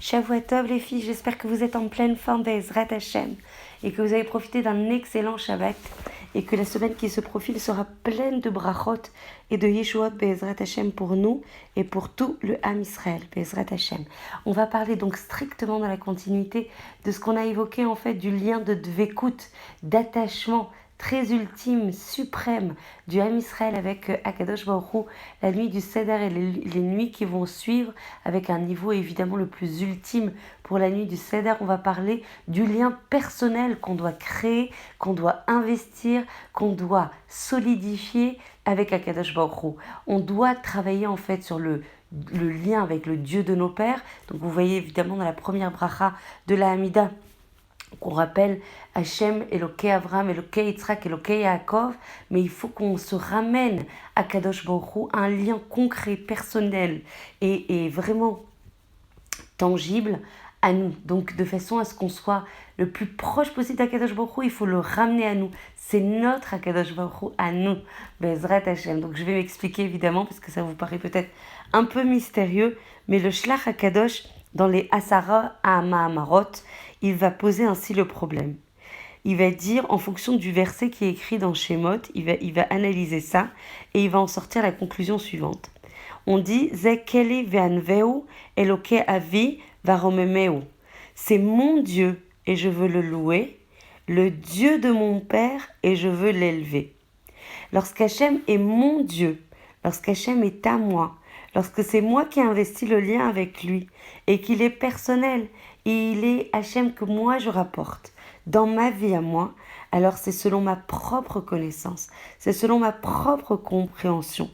Shavua Tov les filles, j'espère que vous êtes en pleine forme Be'ezrat Hashem et que vous avez profité d'un excellent Shabbat et que la semaine qui se profile sera pleine de brachot et de Yeshuot Be'ezrat Hashem pour nous et pour tout le Ham Israël Be'ezrat Hashem. On va parler donc strictement dans la continuité de ce qu'on a évoqué en fait du lien de dvekut, d'attachement très ultime, suprême du Ham Israël avec Akadosh Baruch Hu, la nuit du Seder et les nuits qui vont suivre avec un niveau évidemment le plus ultime pour la nuit du Seder. On va parler du lien personnel qu'on doit créer, qu'on doit investir, qu'on doit solidifier avec Akadosh Baruch Hu. On doit travailler en fait sur le lien avec le Dieu de nos pères. Donc vous voyez évidemment dans la première bracha de la Hamida, qu'on rappelle Hachem, Elokei Avram, Elokei Yitzhak, Elokei Yaakov, mais il faut qu'on se ramène à Kadosh Baruch Hu, un lien concret, personnel et vraiment tangible à nous. Donc de façon à ce qu'on soit le plus proche possible d'Akadosh Baruch Hu, il faut le ramener à nous. C'est notre Akadosh Baruch Hu à nous, Be'ezrat Hashem. Donc je vais m'expliquer évidemment, parce que ça vous paraît peut-être un peu mystérieux, mais le Shlach HaKadosh, dans les Asara Ha'amarot, il va poser ainsi le problème. Il va dire, en fonction du verset qui est écrit dans Shemot, il va analyser ça et il va en sortir la conclusion suivante. On dit, Zekeli ve'anveu Elokei avi varomemeu. C'est mon Dieu et je veux le louer, le Dieu de mon Père et je veux l'élever. Lorsqu'Hachem est mon Dieu, lorsqu'Hachem est à moi, lorsque c'est moi qui ai investi le lien avec lui et qu'il est personnel et il est Hachem que moi je rapporte dans ma vie à moi, alors c'est selon ma propre connaissance, c'est selon ma propre compréhension.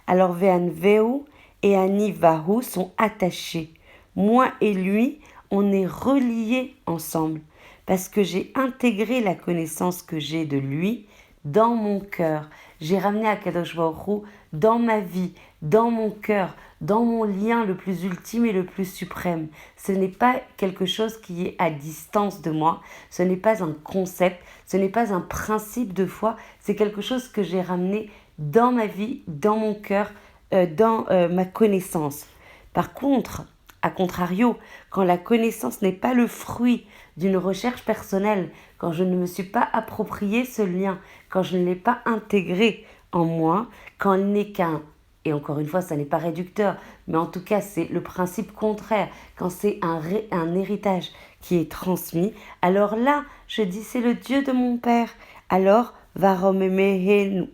Alors Ve'anveu et Anivahu sont attachés. Moi et lui, on est reliés ensemble parce que j'ai intégré la connaissance que j'ai de lui dans mon cœur. J'ai ramené Akadosh Baruch Hu dans ma vie, dans mon cœur, dans mon lien le plus ultime et le plus suprême. Ce n'est pas quelque chose qui est à distance de moi, ce n'est pas un concept, ce n'est pas un principe de foi, c'est quelque chose que j'ai ramené dans ma vie, dans mon cœur, dans ma connaissance. Par contre, à contrario, quand la connaissance n'est pas le fruit d'une recherche personnelle, quand je ne me suis pas approprié ce lien, quand je ne l'ai pas intégré en moi, quand il n'est qu'un, et encore une fois, ça n'est pas réducteur, mais en tout cas, c'est le principe contraire, quand c'est un héritage qui est transmis, alors là, je dis, c'est le Dieu de mon Père. Alors, varomemeu,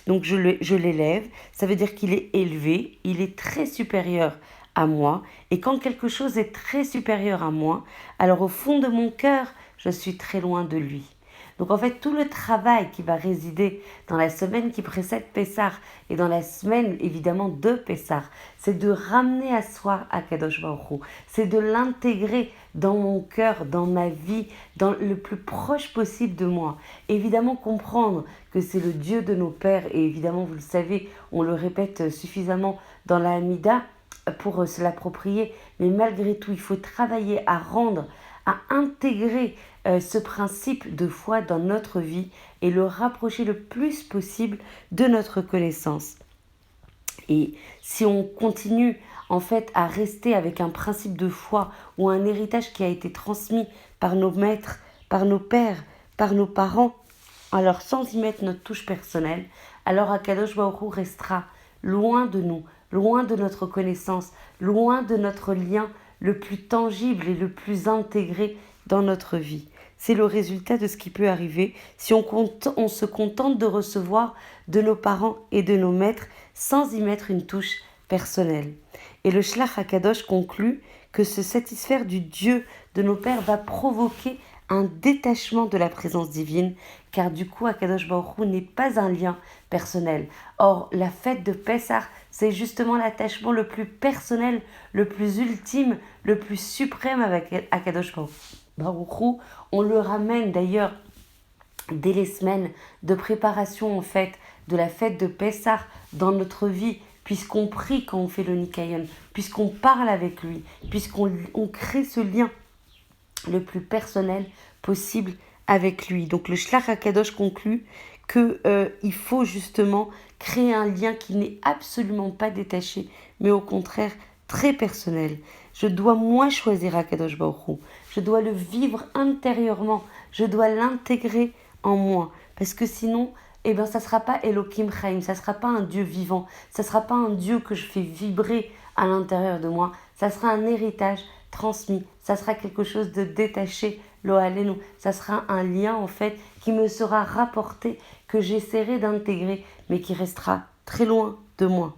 donc je l'élève, ça veut dire qu'il est élevé, il est très supérieur à moi, et quand quelque chose est très supérieur à moi, alors au fond de mon cœur, je suis très loin de lui. Donc en fait, tout le travail qui va résider dans la semaine qui précède Pessah et dans la semaine évidemment de Pessah, c'est de ramener à soi Akadosh Baruch Hu, c'est de l'intégrer dans mon cœur, dans ma vie, dans le plus proche possible de moi. Évidemment comprendre que c'est le Dieu de nos pères et évidemment vous le savez, on le répète suffisamment dans la Hamida pour se l'approprier, mais malgré tout, il faut travailler à rendre, à intégrer ce principe de foi dans notre vie et le rapprocher le plus possible de notre connaissance. Et si on continue en fait à rester avec un principe de foi ou un héritage qui a été transmis par nos maîtres, par nos pères, par nos parents, alors sans y mettre notre touche personnelle, alors Akadosh Baruch Hu restera loin de nous, loin de notre connaissance, loin de notre lien le plus tangible et le plus intégré dans notre vie. C'est le résultat de ce qui peut arriver si on se contente de recevoir de nos parents et de nos maîtres sans y mettre une touche personnelle. Et le Shlach HaKadosh conclut que se satisfaire du Dieu de nos pères va provoquer un détachement de la présence divine, car du coup, Akadosh Baruch Hu n'est pas un lien personnel. Or, la fête de Pessah, c'est justement l'attachement le plus personnel, le plus ultime, le plus suprême avec Akadosh Baruch Hu. On le ramène d'ailleurs dès les semaines de préparation en fait de la fête de Pessah dans notre vie, puisqu'on prie quand on fait le Nikayon, puisqu'on parle avec lui, puisqu'on crée ce lien le plus personnel possible avec lui. Donc le Shlach HaKadosh conclut qu'il faut justement créer un lien qui n'est absolument pas détaché, mais au contraire très personnel. Je dois moi choisir Akadosh Baruch Hu. Je dois le vivre intérieurement. Je dois l'intégrer en moi. Parce que sinon, ça ne sera pas Elohim Chaim, ça ne sera pas un Dieu vivant, ça ne sera pas un Dieu que je fais vibrer à l'intérieur de moi. Ça sera un héritage transmis, ça sera quelque chose de détaché, lo alenu. Ça sera un lien en fait qui me sera rapporté, que j'essaierai d'intégrer, mais qui restera très loin de moi.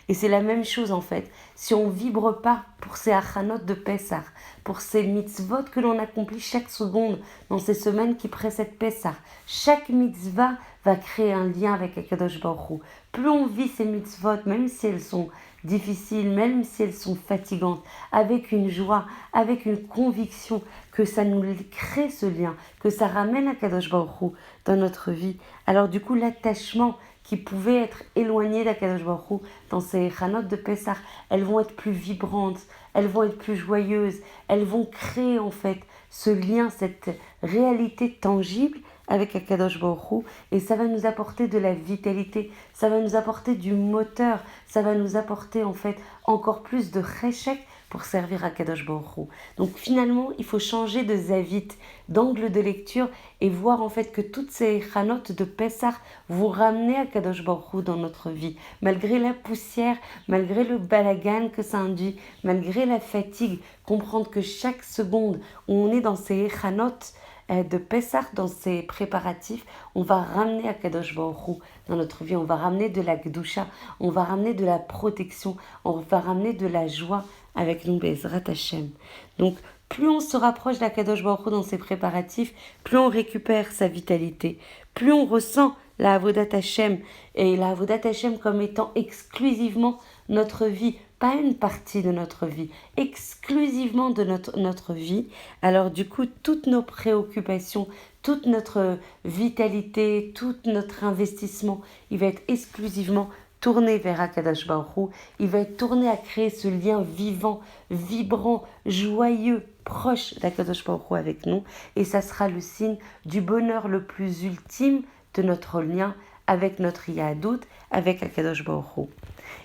Et c'est la même chose en fait. Si on ne vibre pas pour ces achanot de Pessah, pour ces mitzvot que l'on accomplit chaque seconde dans ces semaines qui précèdent Pessah, chaque mitzvah va créer un lien avec Akadosh Baruch Hu. Plus on vit ces mitzvot, même si elles sont difficiles, même si elles sont fatigantes, avec une joie, avec une conviction que ça nous crée ce lien, que ça ramène Akadosh Baruch Hu dans notre vie. Alors du coup, l'attachement qui pouvaient être éloignées d'Akadosh Baruch Hu dans ces Chanot de Pessah, elles vont être plus vibrantes, elles vont être plus joyeuses, elles vont créer en fait ce lien, cette réalité tangible avec Akadosh Baruch Hu, et ça va nous apporter de la vitalité, ça va nous apporter du moteur, ça va nous apporter en fait encore plus de cheshek pour servir Akadosh Baruch Hu. Donc finalement, il faut changer de zavit, d'angle de lecture, et voir en fait que toutes ces chanotes de Pessah vont ramener Akadosh Baruch Hu dans notre vie. Malgré la poussière, malgré le balagan que ça induit, malgré la fatigue, comprendre que chaque seconde où on est dans ces chanotes de Pessah, dans ces préparatifs, on va ramener Akadosh Baruch Hu dans notre vie, on va ramener de la Gdusha, on va ramener de la protection, on va ramener de la joie avec nous, Bezrat Hashem. Donc, plus on se rapproche d'Akadosh Baruch Hu dans ces préparatifs, plus on récupère sa vitalité, plus on ressent la Avodat Hashem, et la Avodat Hashem comme étant exclusivement notre vie, pas une partie de notre vie, exclusivement de notre vie. Alors du coup, toutes nos préoccupations, toute notre vitalité, tout notre investissement, il va être exclusivement tourné vers Akadosh Baruch Hu. Il va être tourné à créer ce lien vivant, vibrant, joyeux, proche d'Akadosh Baruch Hu avec nous. Et ça sera le signe du bonheur le plus ultime de notre lien avec notre Yahadout, avec Akadosh Baruch Hu.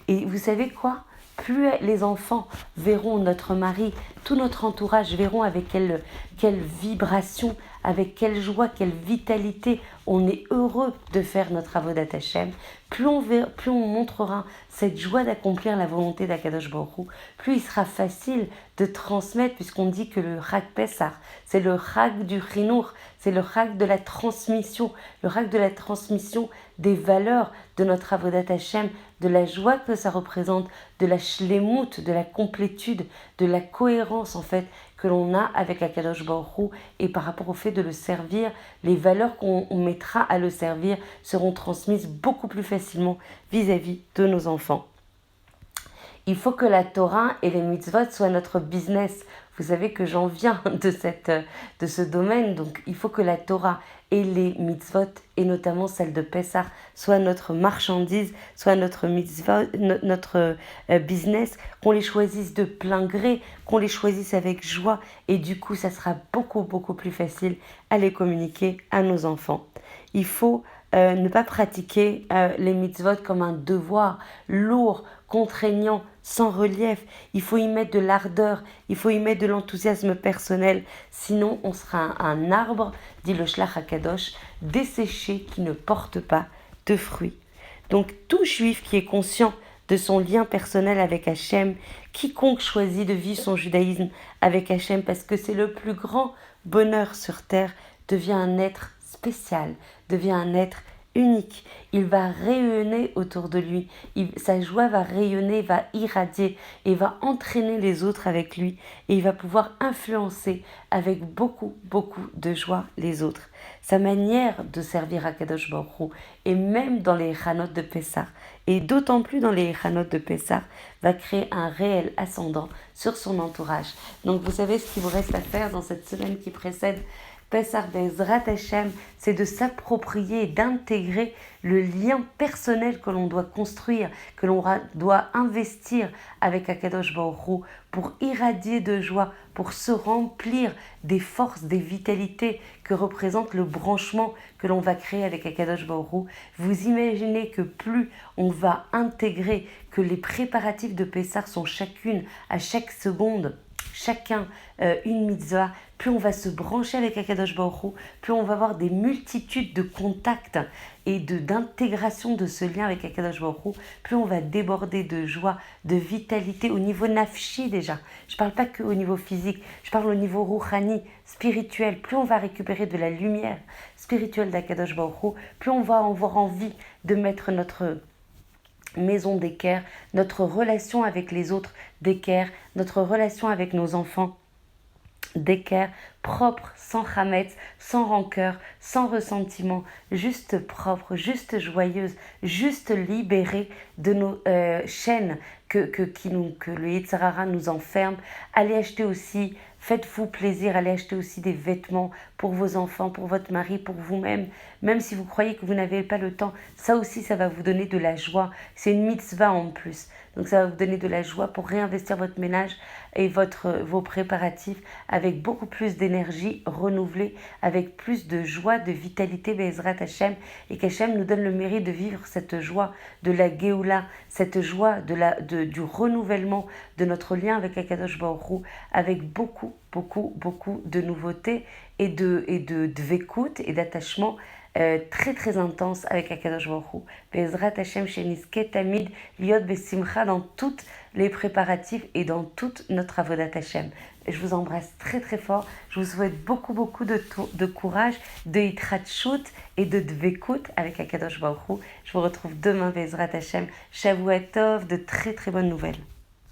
Et vous savez quoi ? Plus les enfants verront notre mari, tout notre entourage verront avec quelle vibration, avec quelle joie, quelle vitalité on est heureux de faire notre Avodat Hashem, plus on montrera cette joie d'accomplir la volonté d'Akadosh Baruch Hu, plus il sera facile de transmettre, puisqu'on dit que le Chag Pessah, c'est le Chag du Chinour, c'est le Chag de la transmission, le Chag de la transmission des valeurs de notre Avodat Hashem, de la joie que ça représente, de la shlemut, de la complétude, de la cohérence en fait que l'on a avec Akadosh Baruch Hu, et par rapport au fait de le servir, les valeurs qu'on mettra à le servir seront transmises beaucoup plus facilement vis-à-vis de nos enfants. Il faut que la Torah et les mitzvot soient notre business. Vous savez que j'en viens de ce domaine, donc il faut que la Torah et les mitzvot, et notamment celle de Pessah, soient notre marchandise, soit notre mitzvot, notre business, qu'on les choisisse de plein gré, qu'on les choisisse avec joie, et du coup ça sera beaucoup plus facile à les communiquer à nos enfants. Il faut ne pas pratiquer les mitzvot comme un devoir lourd, contraignant, sans relief. Il faut y mettre de l'ardeur, il faut y mettre de l'enthousiasme personnel. Sinon, on sera un arbre, dit le Shlach HaKadosh, desséché qui ne porte pas de fruits. Donc, tout juif qui est conscient de son lien personnel avec Hachem, quiconque choisit de vivre son judaïsme avec Hachem, parce que c'est le plus grand bonheur sur terre, devient un être spécial, devient un être unique. Il va rayonner autour de lui. Sa joie va rayonner, va irradier et va entraîner les autres avec lui. Et il va pouvoir influencer avec beaucoup de joie les autres. Sa manière de servir Akadosh Baruch Hu, et même dans les Chanot de Pessah, et d'autant plus dans les Chanot de Pessah, va créer un réel ascendant sur son entourage. Donc vous savez ce qu'il vous reste à faire dans cette semaine qui précède Pessah Bezrat Hashem, c'est de s'approprier et d'intégrer le lien personnel que l'on doit construire, que l'on doit investir avec Akadosh Baruch Hu pour irradier de joie, pour se remplir des forces, des vitalités que représente le branchement que l'on va créer avec Akadosh Baruch Hu. Vous imaginez que plus on va intégrer, que les préparatifs de Pessah sont chacune, à chaque seconde, chacun une mitzvah, plus on va se brancher avec Akadosh Baruch Hu, plus on va avoir des multitudes de contacts et d'intégration de ce lien avec Akadosh Baruch Hu, plus on va déborder de joie, de vitalité au niveau nafshi déjà. Je ne parle pas qu'au niveau physique, je parle au niveau rouhani, spirituel. Plus on va récupérer de la lumière spirituelle d'Akadosh Baruch Hu, plus on va avoir envie de mettre notre maison d'équerre, notre relation avec les autres d'équerre, notre relation avec nos enfants d'équerre, propre, sans chametz, sans rancœur, sans ressentiment, juste propre, juste joyeuse, juste libérée de nos chaînes que le Yetzer Hara nous enferme. Allez acheter aussi, faites-vous plaisir, allez acheter aussi des vêtements pour vos enfants, pour votre mari, pour vous-même. Même si vous croyez que vous n'avez pas le temps, ça aussi, ça va vous donner de la joie. C'est une mitzvah en plus. Donc ça va vous donner de la joie pour réinvestir votre ménage et vos préparatifs avec beaucoup plus d'énergie renouvelée, avec plus de joie, de vitalité, Be'ezrat Hashem, et qu'Hashem nous donne le mérite de vivre cette joie de la Géoula, cette joie du renouvellement de notre lien avec Akadosh Baruch Hu, avec beaucoup de nouveautés et de dvekout et d'attachement très très intense avec Akadosh Baruch Hu. Be'ezrat Hashem sheniske tamid liot besimcha dans toutes les préparatifs et dans toute notre avodat Hashem. Je vous embrasse très très fort. Je vous souhaite beaucoup de courage, de hitratshut et de dvekout avec Akadosh Baruch Hu. Je vous retrouve demain Be'ezrat Hashem. Shavuot Tov, de très très bonnes nouvelles.